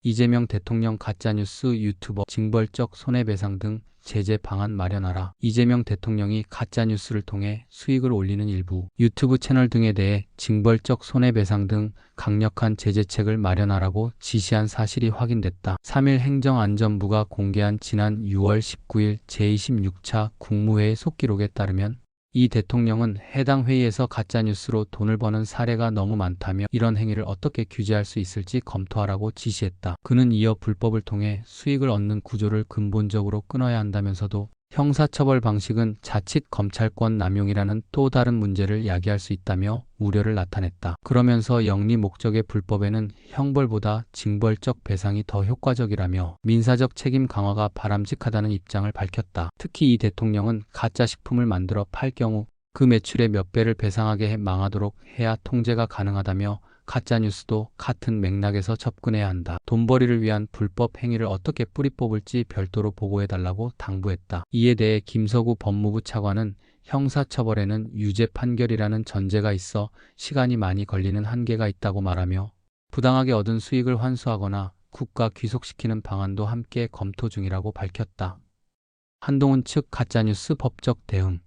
이재명 대통령 가짜뉴스 유튜버 징벌적 손해배상 등 제재 방안 마련하라. 이재명 대통령이 가짜뉴스를 통해 수익을 올리는 일부 유튜브 채널 등에 대해 징벌적 손해배상 등 강력한 제재책을 마련하라고 지시한 사실이 확인됐다. 3일 행정안전부가 공개한 지난 6월 19일 제26차 국무회의 속기록에 따르면 이 대통령은 해당 회의에서 가짜뉴스로 돈을 버는 사례가 너무 많다며 이런 행위를 어떻게 규제할 수 있을지 검토하라고 지시했다. 그는 이어 불법을 통해 수익을 얻는 구조를 근본적으로 끊어야 한다면서도 형사처벌 방식은 자칫 검찰권 남용이라는 또 다른 문제를 야기할 수 있다며 우려를 나타냈다. 그러면서 영리 목적의 불법에는 형벌보다 징벌적 배상이 더 효과적이라며 민사적 책임 강화가 바람직하다는 입장을 밝혔다. 특히 이 대통령은 가짜 식품을 만들어 팔 경우 그 매출의 몇 배를 배상하게 해 망하도록 해야 통제가 가능하다며 가짜뉴스도 같은 맥락에서 접근해야 한다. 돈벌이를 위한 불법 행위를 어떻게 뿌리 뽑을지 별도로 보고해달라고 당부했다. 이에 대해 김서구 법무부 차관은 형사처벌에는 유죄 판결이라는 전제가 있어 시간이 많이 걸리는 한계가 있다고 말하며 부당하게 얻은 수익을 환수하거나 국가 귀속시키는 방안도 함께 검토 중이라고 밝혔다. 한동훈 측 가짜뉴스 법적 대응.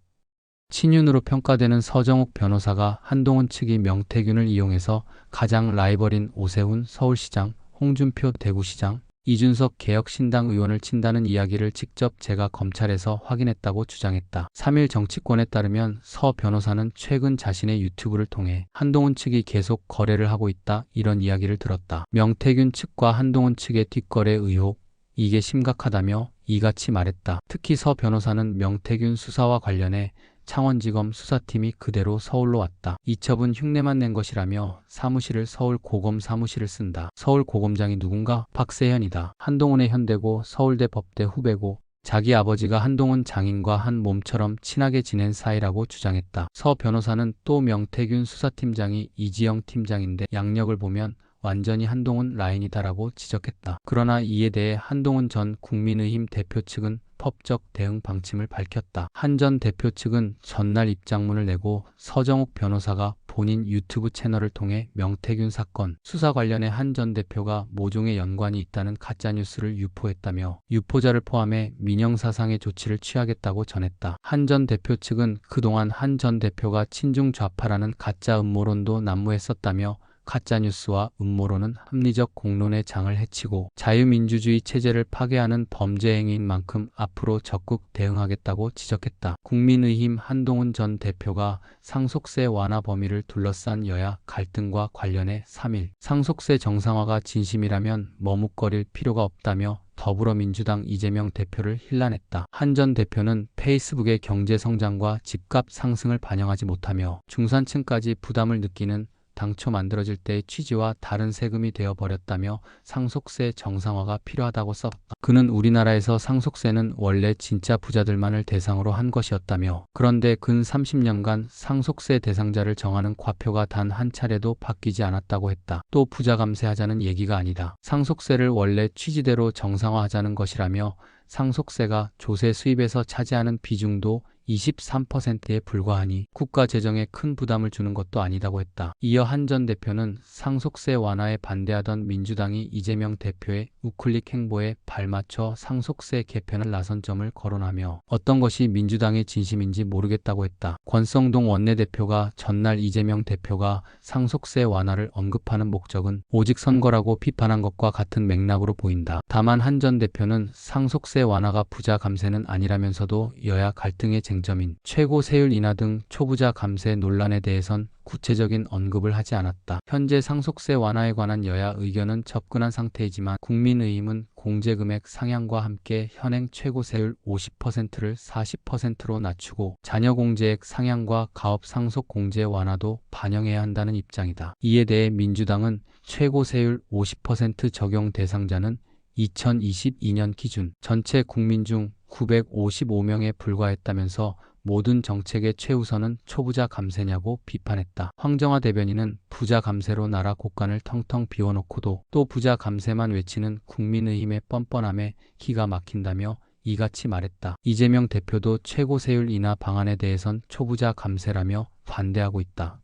친윤으로 평가되는 서정욱 변호사가 한동훈 측이 명태균을 이용해서 가장 라이벌인 오세훈 서울시장, 홍준표 대구시장, 이준석 개혁신당 의원을 친다는 이야기를 직접 제가 검찰에서 확인했다고 주장했다. 3일 정치권에 따르면 서 변호사는 최근 자신의 유튜브를 통해 한동훈 측이 계속 거래를 하고 있다 이런 이야기를 들었다. 명태균 측과 한동훈 측의 뒷거래 의혹, 이게 심각하다며 이같이 말했다. 특히 서 변호사는 명태균 수사와 관련해 창원지검 수사팀이 그대로 서울로 왔다. 이첩은 흉내만 낸 것이라며 사무실을 서울 고검 사무실을 쓴다. 서울 고검장이 누군가? 박세현이다. 한동훈의 현대고 서울대 법대 후배고 자기 아버지가 한동훈 장인과 한 몸처럼 친하게 지낸 사이라고 주장했다. 서 변호사는 또 명태균 수사팀장이 이지영 팀장인데 양력을 보면 완전히 한동훈 라인이다라고 지적했다. 그러나 이에 대해 한동훈 전 국민의힘 대표 측은 법적 대응 방침을 밝혔다. 한 전 대표 측은 전날 입장문을 내고 서정욱 변호사가 본인 유튜브 채널을 통해 명태균 사건 수사 관련해 한 전 대표가 모종의 연관이 있다는 가짜뉴스를 유포했다며 유포자를 포함해 민형사상의 조치를 취하겠다고 전했다. 한 전 대표 측은 그동안 한 전 대표가 친중 좌파라는 가짜 음모론도 난무했었다며 가짜뉴스와 음모론은 합리적 공론의 장을 해치고 자유민주주의 체제를 파괴하는 범죄 행위인 만큼 앞으로 적극 대응하겠다고 지적했다. 국민의힘 한동훈 전 대표가 상속세 완화 범위를 둘러싼 여야 갈등과 관련해 3일 상속세 정상화가 진심이라면 머뭇거릴 필요가 없다며 더불어민주당 이재명 대표를 힐난했다. 한 전 대표는 페이스북의 경제 성장과 집값 상승을 반영하지 못하며 중산층까지 부담을 느끼는 당초 만들어질 때의 취지와 다른 세금이 되어버렸다며 상속세 정상화가 필요하다고 썼다. 그는 우리나라에서 상속세는 원래 진짜 부자들만을 대상으로 한 것이었다며 그런데 근 30년간 상속세 대상자를 정하는 과표가 단 한 차례도 바뀌지 않았다고 했다. 또 부자 감세하자는 얘기가 아니다. 상속세를 원래 취지대로 정상화하자는 것이라며 상속세가 조세 수입에서 차지하는 비중도 23%에 불과하니 국가 재정에 큰 부담을 주는 것도 아니다고 했다. 이어 한 전 대표는 상속세 완화에 반대하던 민주당이 이재명 대표의 우클릭 행보에 발맞춰 상속세 개편을 나선 점을 거론하며 어떤 것이 민주당의 진심인지 모르겠다고 했다. 권성동 원내대표가 전날 이재명 대표가 상속세 완화를 언급하는 목적은 오직 선거라고 비판한 것과 같은 맥락으로 보인다. 다만 한 전 대표는 상속세 완화가 부자 감세는 아니라면서도 여야 갈등의 쟁점인 최고 세율 인하 등 초부자 감세 논란에 대해선 구체적인 언급을 하지 않았다. 현재 상속세 완화에 관한 여야 의견은 접근한 상태이지만 국민의힘은 공제금액 상향과 함께 현행 최고 세율 50%를 40%로 낮추고 자녀 공제액 상향과 가업 상속 공제 완화도 반영해야 한다는 입장이다. 이에 대해 민주당은 최고 세율 50% 적용 대상자는 2022년 기준 전체 국민 중 955명에 불과했다면서 모든 정책의 최우선은 초부자 감세냐고 비판했다. 황정화 대변인은 부자 감세로 나라 곳간을 텅텅 비워놓고도 또 부자 감세만 외치는 국민의힘의 뻔뻔함에 기가 막힌다며 이같이 말했다. 이재명 대표도 최고 세율 인하 방안에 대해선 초부자 감세라며 반대하고 있다.